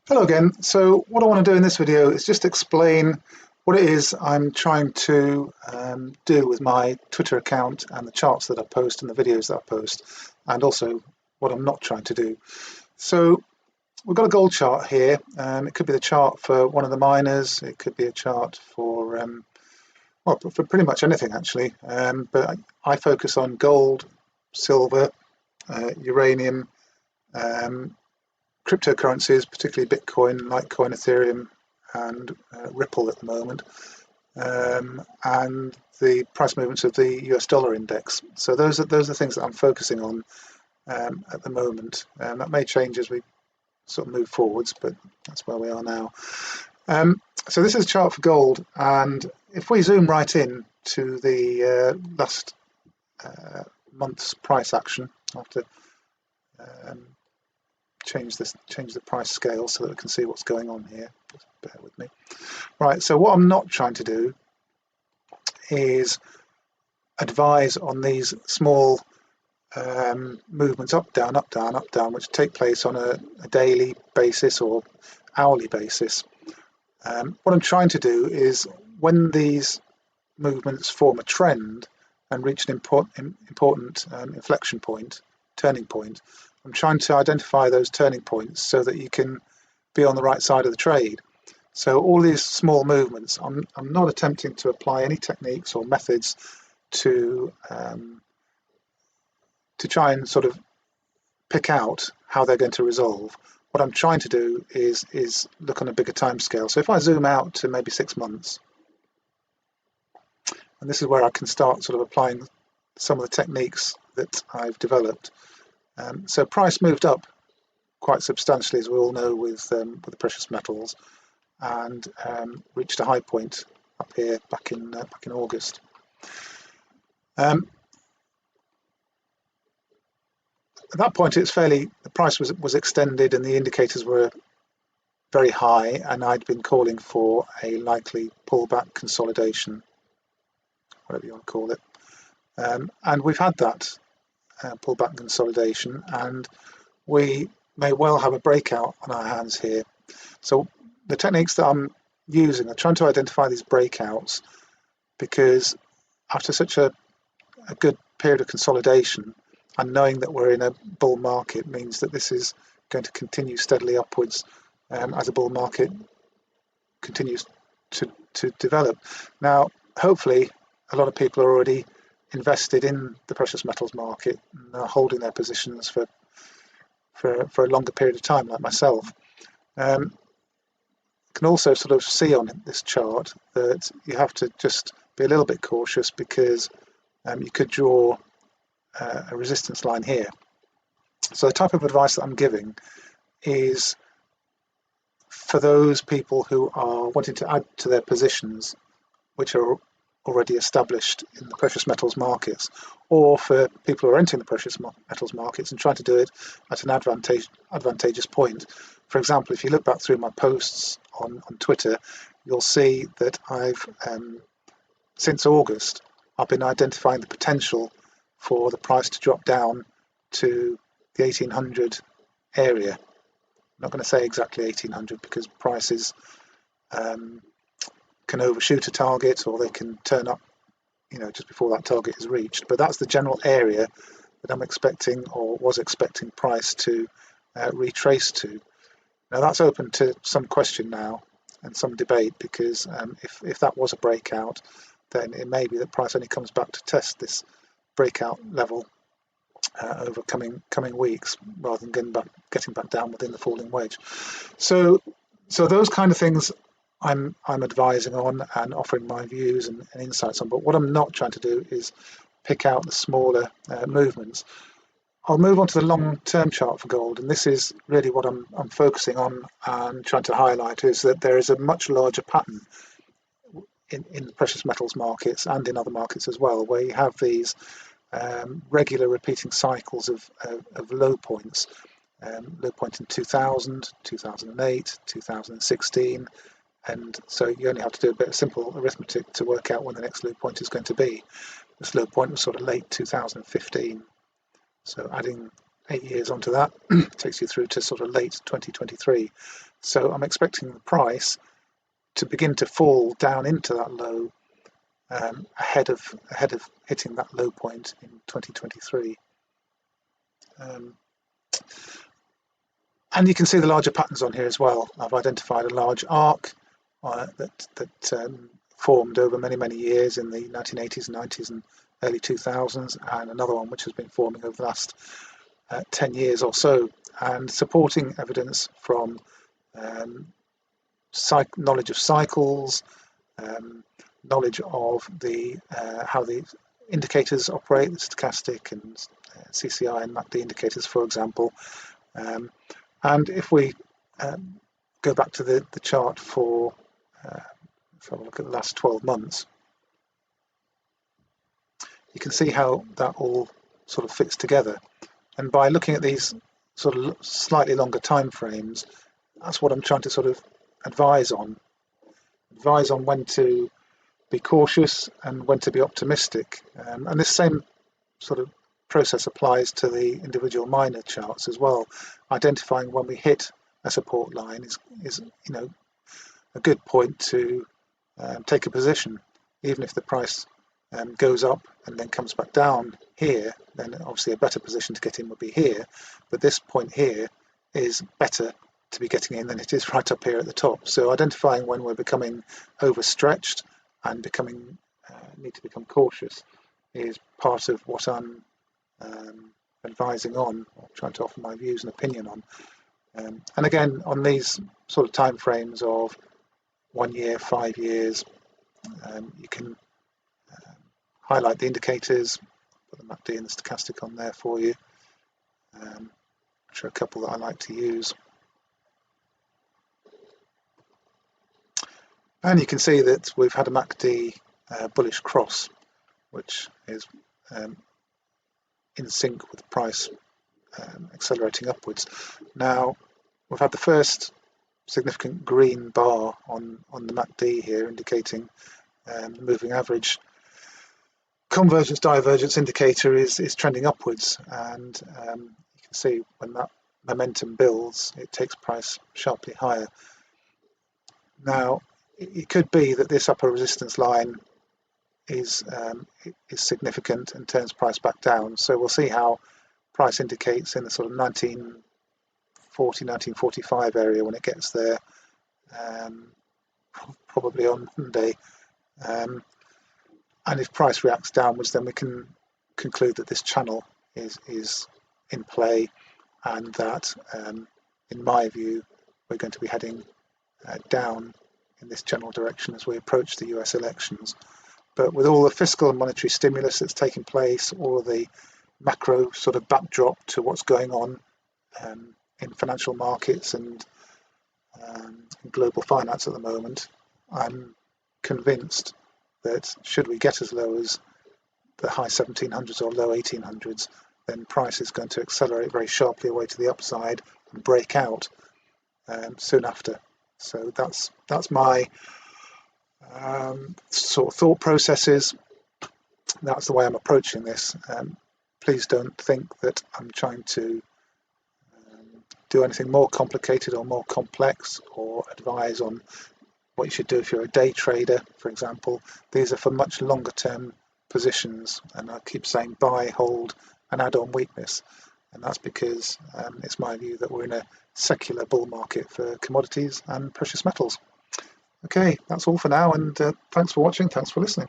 Hello again. So what I want to do in this video is just explain what it is I'm trying to do with my Twitter account and the charts that I post and the videos that I post, and also what I'm not trying to do. So we've got a gold chart here. It could be the chart for one of the miners. It could be a chart for, well, for pretty much anything actually. But I focus on gold, silver, uranium, um, cryptocurrencies, particularly Bitcoin, Litecoin, Ethereum, and Ripple at the moment, and the price movements of the US dollar index. So those are things that I'm focusing on at the moment. That may change as we sort of move forwards, but that's where we are now. So this is a chart for gold, and if we zoom right in to the last month's price action, after um, change the price scale so that we can see what's going on here. Just bear with me. Right, so what I'm not trying to do is advise on these small movements up, down, up, down, up, down, which take place on a daily basis or hourly basis. What I'm trying to do is when these movements form a trend and reach an important inflection point, turning point, I'm trying to identify those turning points so that you can be on the right side of the trade. So all these small movements, I'm not attempting to apply any techniques or methods to try and sort of pick out how they're going to resolve. What I'm trying to do is look on a bigger time scale. So if I zoom out to maybe 6 months, and this is where I can start sort of applying some of the techniques that I've developed. So price moved up quite substantially, as we all know, with the precious metals, and reached a high point up here back in August. At that point, the price was extended, and the indicators were very high, and I'd been calling for a likely pullback consolidation, whatever you want to call it. And we've had that pullback consolidation, and we may well have a breakout on our hands here. So the techniques that I'm using are trying to identify these breakouts, because after such a good period of consolidation and knowing that we're in a bull market means that this is going to continue steadily upwards as the bull market continues to develop. Now, hopefully, a lot of people are already invested in the precious metals market and are holding their positions for a longer period of time, like myself. Can also sort of see on this chart that you have to just be a little bit cautious, because you could draw a resistance line here. So the type of advice that I'm giving is for those people who are wanting to add to their positions which are already established in the precious metals markets, or for people who are entering the precious metals markets and trying to do it at an advantageous point. For example, if you look back through my posts on Twitter, you'll see that I've since August I've been identifying the potential for the price to drop down to the 1800 area. I'm not going to say exactly 1800, because prices can overshoot a target, or they can turn up, just before that target is reached. But that's the general area that I'm expecting, or was expecting, price to retrace to. Now that's open to some question now and some debate, because if that was a breakout, then it may be that price only comes back to test this breakout level over coming weeks, rather than getting back down within the falling wedge. So those kind of things I'm advising on and offering my views and insights on. But what I'm not trying to do is pick out the smaller movements. I'll move on to the long-term chart for gold, and this is really what I'm focusing on and trying to highlight, is that there is a much larger pattern in the precious metals markets and in other markets as well, where you have these regular repeating cycles of low points. Low point in 2000, 2008, 2016, and so you only have to do a bit of simple arithmetic to work out when the next low point is going to be. This low point was sort of late 2015, so adding 8 years onto that takes you through to sort of late 2023. So I'm expecting the price to begin to fall down into that low ahead of hitting that low point in 2023. And you can see the larger patterns on here as well. I've identified a large arc that formed over many years in the 1980s, 90s, and early 2000s, and another one which has been forming over the last 10 years or so, and supporting evidence from knowledge of cycles, knowledge of the how the indicators operate, the stochastic and CCI and MACD indicators, for example. And if we go back to the chart for, let's have a look at the last 12 months, you can see how that all sort of fits together. And by looking at these sort of slightly longer time frames, that's what I'm trying to sort of advise on when to be cautious and when to be optimistic. And this same sort of process applies to the individual minor charts as well. Identifying when we hit a support line is a good point to take a position. Even if the price goes up and then comes back down here, then obviously a better position to get in would be here. But this point here is better to be getting in than it is right up here at the top. So identifying when we're becoming overstretched and need to become cautious is part of what I'm advising on, or trying to offer my views and opinion on. And again, on these sort of time frames of 1 year, 5 years, you can highlight the indicators, put the MACD and the stochastic on there for you, which are a couple that I like to use. And you can see that we've had a MACD bullish cross, which is in sync with the price accelerating upwards. Now, we've had the first significant green bar on the MACD here, indicating the moving average convergence divergence indicator is trending upwards, and you can see when that momentum builds, it takes price sharply higher. Now, it could be that this upper resistance line is significant and turns price back down. So we'll see how price indicates in the sort of 1940, 1945 area when it gets there, probably on Monday. And if price reacts downwards, then we can conclude that this channel is in play, and that, in my view, we're going to be heading down in this general direction as we approach the US elections. But with all the fiscal and monetary stimulus that's taking place, all of the macro sort of backdrop to what's going on in financial markets and global finance at the moment, I'm convinced that should we get as low as the high 1700s or low 1800s, then price is going to accelerate very sharply away to the upside and break out soon after. So that's my sort of thought processes. That's the way I'm approaching this. Please don't think that I'm trying to do anything more complicated or more complex, or advise on what you should do if you're a day trader, for example. These are for much longer term positions, and I keep saying buy, hold, and add on weakness. And that's because it's my view that we're in a secular bull market for commodities and precious metals. Okay, that's all for now, and thanks for watching, thanks for listening.